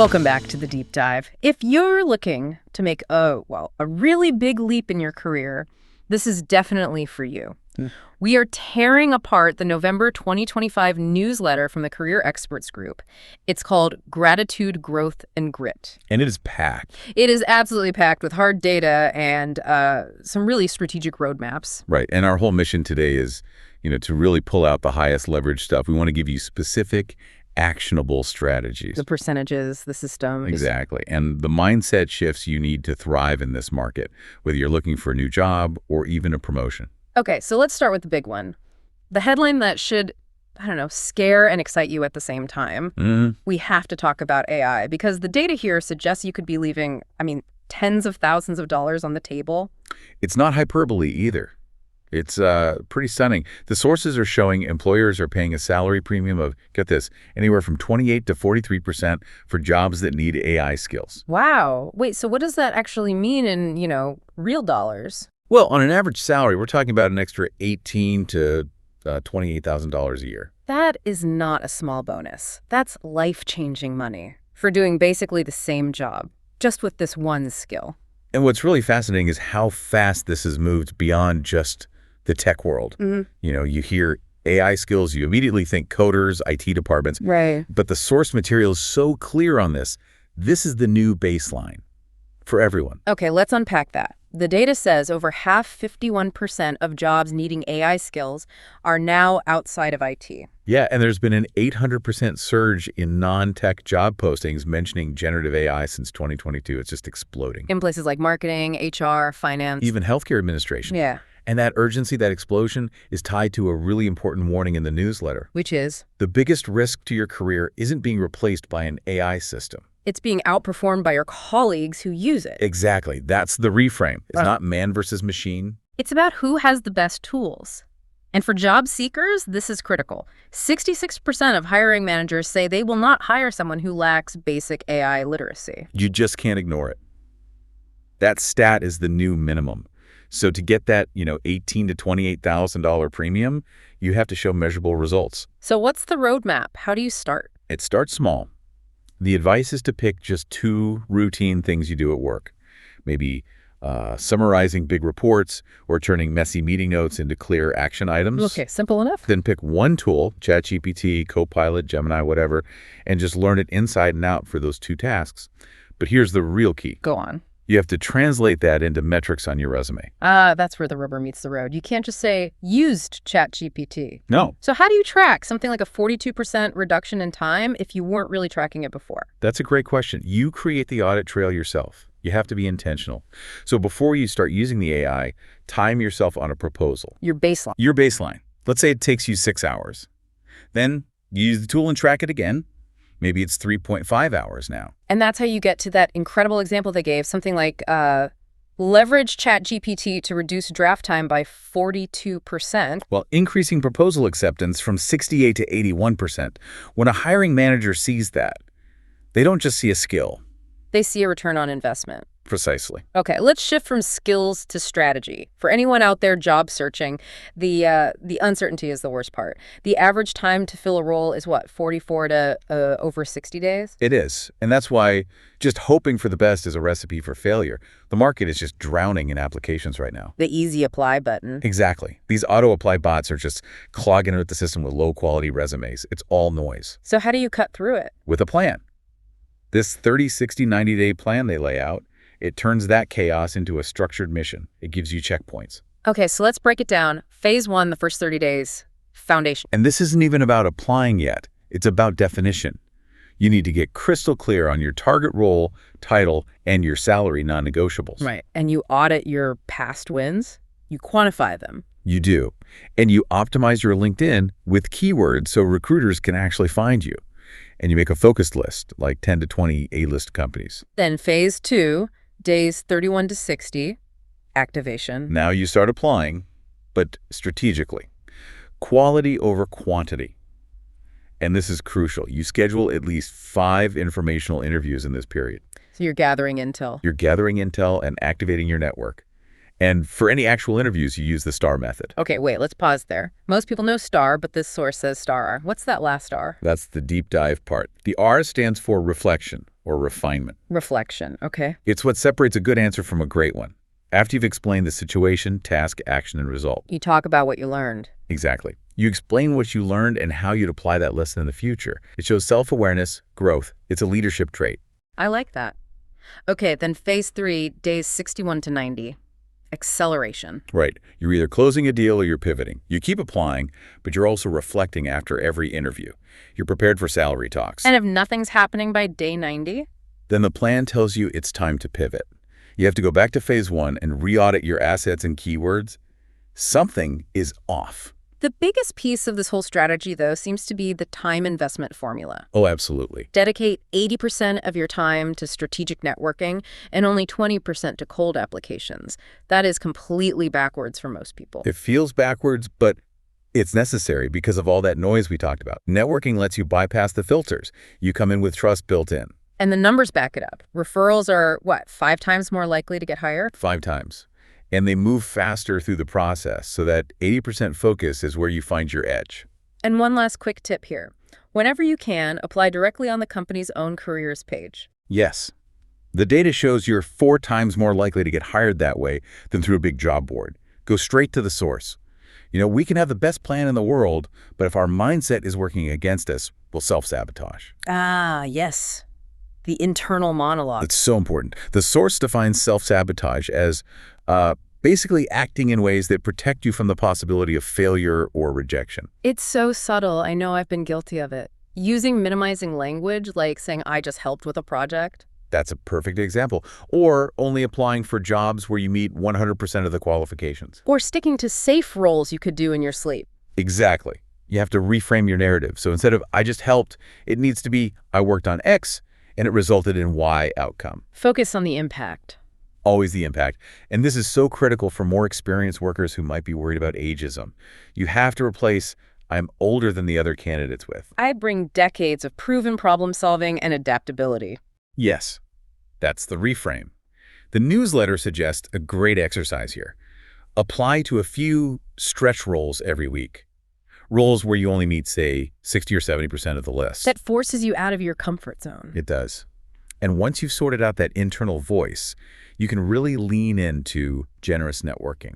Welcome back to the Deep Dive. If you're looking to make a really big leap in your career, this is definitely for you. We are tearing apart the November 2025 newsletter from the Career Experts Group. It's called Gratitude, Growth, and Grit. And it is packed. It is absolutely packed with hard data and some really strategic roadmaps. Right. And our whole mission today is, to really pull out the highest leverage stuff. We want to give you specific, actionable strategies. The percentages, the system. Exactly. And the mindset shifts you need to thrive in this market, whether you're looking for a new job or even a promotion. Okay, so let's start with the big one. The headline that should, scare and excite you at the same time. We have to talk about AI because the data here suggests you could be leaving, tens of thousands of dollars on the table. It's not hyperbole either. It's pretty stunning. The sources are showing employers are paying a salary premium of, get this, anywhere from 28 to 43% for jobs that need AI skills. Wow. Wait, so what does that actually mean in, real dollars? Well, on an average salary, we're talking about an extra $18,000 to $28,000 a year. That is not a small bonus. That's life-changing money for doing basically the same job, just with this one skill. And what's really fascinating is how fast this has moved beyond just the tech world. You hear AI skills, you immediately think coders, IT departments. Right. But the source material is so clear on this. This is the new baseline for everyone. Okay, let's unpack that. The data says over half, 51% of jobs needing AI skills are now outside of IT. Yeah, and there's been an 800% surge in non-tech job postings mentioning generative AI since 2022. It's just exploding. In places like marketing, HR, finance. Even healthcare administration. Yeah. And that urgency, that explosion, is tied to a really important warning in the newsletter. Which is? The biggest risk to your career isn't being replaced by an AI system. It's being outperformed by your colleagues who use it. Exactly. That's the reframe. It's not man versus machine. It's about who has the best tools. And for job seekers, this is critical. 66% of hiring managers say they will not hire someone who lacks basic AI literacy. You just can't ignore it. That stat is the new minimum. So to get that, $18,000 to $28,000 premium, you have to show measurable results. So what's the roadmap? How do you start? It starts small. The advice is to pick just 2 routine things you do at work. Maybe summarizing big reports or turning messy meeting notes into clear action items. Okay, simple enough. Then pick one tool, ChatGPT, Copilot, Gemini, whatever, and just learn it inside and out for those 2 tasks. But here's the real key. Go on. You have to translate that into metrics on your resume. That's where the rubber meets the road. You can't just say, used ChatGPT. No. So how do you track something like a 42% reduction in time if you weren't really tracking it before? That's a great question. You create the audit trail yourself. You have to be intentional. So before you start using the AI, time yourself on a proposal. Your baseline. Your baseline. Let's say it takes you 6 hours. Then you use the tool and track it again. Maybe it's 3.5 hours now. And that's how you get to that incredible example they gave, something like leverage ChatGPT to reduce draft time by 42%. Well, increasing proposal acceptance from 68 to 81%. When a hiring manager sees that, they don't just see a skill. They see a return on investment. Precisely. Okay, let's shift from skills to strategy. For anyone out there job searching, the uncertainty is the worst part. The average time to fill a role is what, 44 to over 60 days? It is. And that's why just hoping for the best is a recipe for failure. The market is just drowning in applications right now. The easy apply button. Exactly. These auto-apply bots are just clogging out the system with low-quality resumes. It's all noise. So how do you cut through it? With a plan. This 30, 60, 90-day plan they lay out, it turns that chaos into a structured mission. It gives you checkpoints. Okay, so let's break it down. Phase 1, the first 30 days, foundation. And this isn't even about applying yet. It's about definition. You need to get crystal clear on your target role, title, and your salary non-negotiables. Right, and you audit your past wins. You quantify them. You do. And you optimize your LinkedIn with keywords so recruiters can actually find you. And you make a focused list, like 10 to 20 A-list companies. Then phase 2, days 31 to 60, activation. Now you start applying, but strategically. Quality over quantity. And this is crucial. You schedule at least 5 informational interviews in this period. So you're gathering intel. You're gathering intel and activating your network. And for any actual interviews, you use the STAR method. Okay, wait, let's pause there. Most people know STAR, but this source says STAR. What's that last R? That's the deep dive part. The R stands for reflection, or refinement. Reflection, okay. It's what separates a good answer from a great one. After you've explained the situation, task, action, and result. You talk about what you learned. Exactly. You explain what you learned and how you'd apply that lesson in the future. It shows self-awareness, growth. It's a leadership trait. I like that. Okay, then phase 3, days 61 to 90. Acceleration. Right. You're either closing a deal or you're pivoting. You keep applying, but you're also reflecting after every interview. You're prepared for salary talks. And if nothing's happening by day 90? Then the plan tells you it's time to pivot. You have to go back to phase 1 and re-audit your assets and keywords. Something is off. The biggest piece of this whole strategy, though, seems to be the time investment formula. Oh, absolutely. Dedicate 80% of your time to strategic networking and only 20% to cold applications. That is completely backwards for most people. It feels backwards, but it's necessary because of all that noise we talked about. Networking lets you bypass the filters. You come in with trust built in. And the numbers back it up. Referrals are, what, 5 times more likely to get hired? 5 times. And they move faster through the process so that 80% focus is where you find your edge. And one last quick tip here. Whenever you can, apply directly on the company's own careers page. Yes. The data shows you're 4 times more likely to get hired that way than through a big job board. Go straight to the source. We can have the best plan in the world, but if our mindset is working against us, we'll self-sabotage. Ah, yes. The internal monologue. It's so important. The source defines self-sabotage as basically acting in ways that protect you from the possibility of failure or rejection. It's so subtle. I know I've been guilty of it. Using minimizing language, like saying, I just helped with a project. That's a perfect example. Or only applying for jobs where you meet 100% of the qualifications. Or sticking to safe roles you could do in your sleep. Exactly. You have to reframe your narrative. So instead of, I just helped, it needs to be, I worked on X and it resulted in Y outcome. Focus on the impact. Always the impact. And this is so critical for more experienced workers who might be worried about ageism. You have to replace, I'm older than the other candidates with. I bring decades of proven problem solving and adaptability. Yes, that's the reframe. The newsletter suggests a great exercise here. Apply to a few stretch roles every week. Roles where you only meet, say, 60 or 70% of the list. That forces you out of your comfort zone. It does. And once you've sorted out that internal voice, you can really lean into generous networking.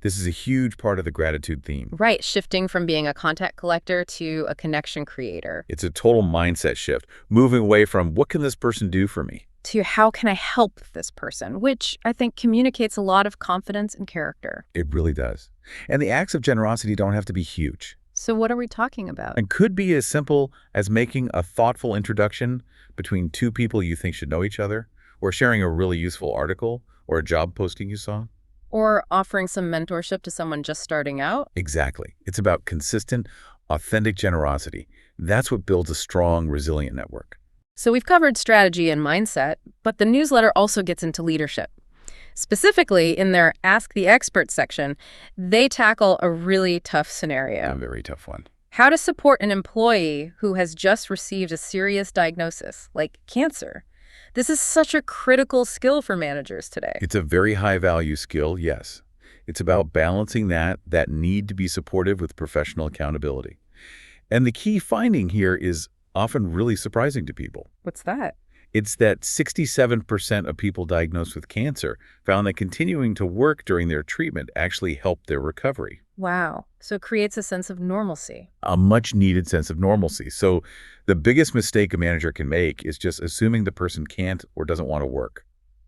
This is a huge part of the gratitude theme. Right, shifting from being a contact collector to a connection creator. It's a total mindset shift, moving away from what can this person do for me? To how can I help this person, which I think communicates a lot of confidence and character. It really does. And the acts of generosity don't have to be huge. So what are we talking about? And could be as simple as making a thoughtful introduction between 2 people you think should know each other, or sharing a really useful article or a job posting you saw. Or offering some mentorship to someone just starting out. Exactly. It's about consistent, authentic generosity. That's what builds a strong, resilient network. So we've covered strategy and mindset, but the newsletter also gets into leadership. Specifically, in their Ask the Expert section, they tackle a really tough scenario. A very tough one. How to support an employee who has just received a serious diagnosis, like cancer. This is such a critical skill for managers today. It's a very high-value skill, yes. It's about balancing that need to be supportive with professional accountability. And the key finding here is often really surprising to people. What's that? It's that 67% of people diagnosed with cancer found that continuing to work during their treatment actually helped their recovery. Wow. So it creates a sense of normalcy. A much-needed sense of normalcy. So the biggest mistake a manager can make is just assuming the person can't or doesn't want to work.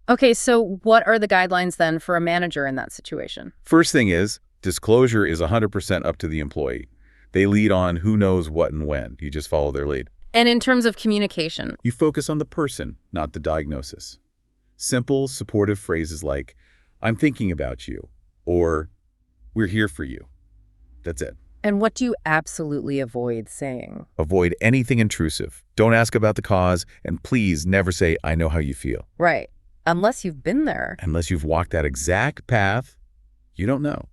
Okay, so what are the guidelines then for a manager in that situation? First thing is, disclosure is 100% up to the employee. They lead on who knows what and when. You just follow their lead. And in terms of communication? You focus on the person, not the diagnosis. Simple, supportive phrases like, I'm thinking about you, or we're here for you. That's it. And what do you absolutely avoid saying? Avoid anything intrusive. Don't ask about the cause, and please never say, I know how you feel. Right. Unless you've been there. Unless you've walked that exact path, you don't know.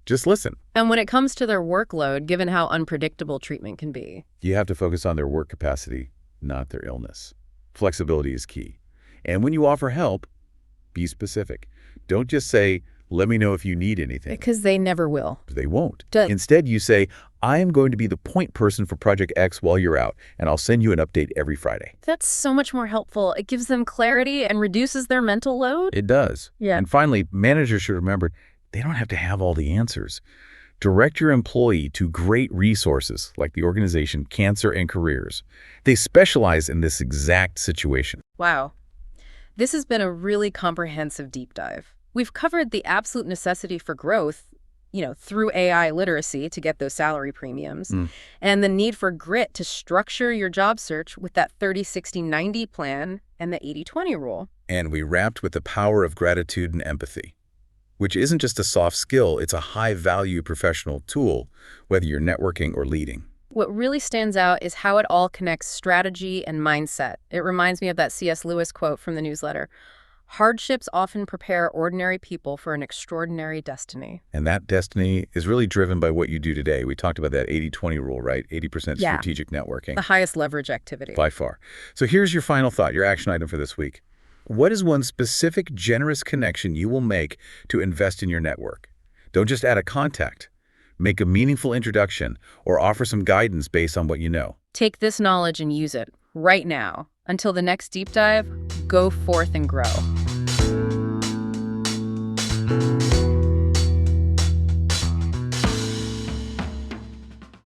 Just listen. And when it comes to their workload, given how unpredictable treatment can be, you have to focus on their work capacity, not their illness. Flexibility is key. And when you offer help, be specific. Don't just say, Let me know if you need anything. Because they never will. They won't. Duh. Instead, you say, I am going to be the point person for Project X while you're out, and I'll send you an update every Friday. That's so much more helpful. It gives them clarity and reduces their mental load. It does. Yeah. And finally, managers should remember they don't have to have all the answers. Direct your employee to great resources like the organization Cancer and Careers. They specialize in this exact situation. Wow. This has been a really comprehensive deep dive. We've covered the absolute necessity for growth, through AI literacy to get those salary premiums, and the need for grit to structure your job search with that 30-60-90 plan and the 80-20 rule. And we wrapped with the power of gratitude and empathy, which isn't just a soft skill, it's a high-value professional tool, whether you're networking or leading. What really stands out is how it all connects strategy and mindset. It reminds me of that C.S. Lewis quote from the newsletter. Hardships often prepare ordinary people for an extraordinary destiny. And that destiny is really driven by what you do today. We talked about that 80-20 rule, right? 80% strategic networking. The highest leverage activity. By far. So here's your final thought, your action item for this week. What is one specific generous connection you will make to invest in your network? Don't just add a contact. Make a meaningful introduction or offer some guidance based on what you know. Take this knowledge and use it right now. Until the next deep dive, go forth and grow.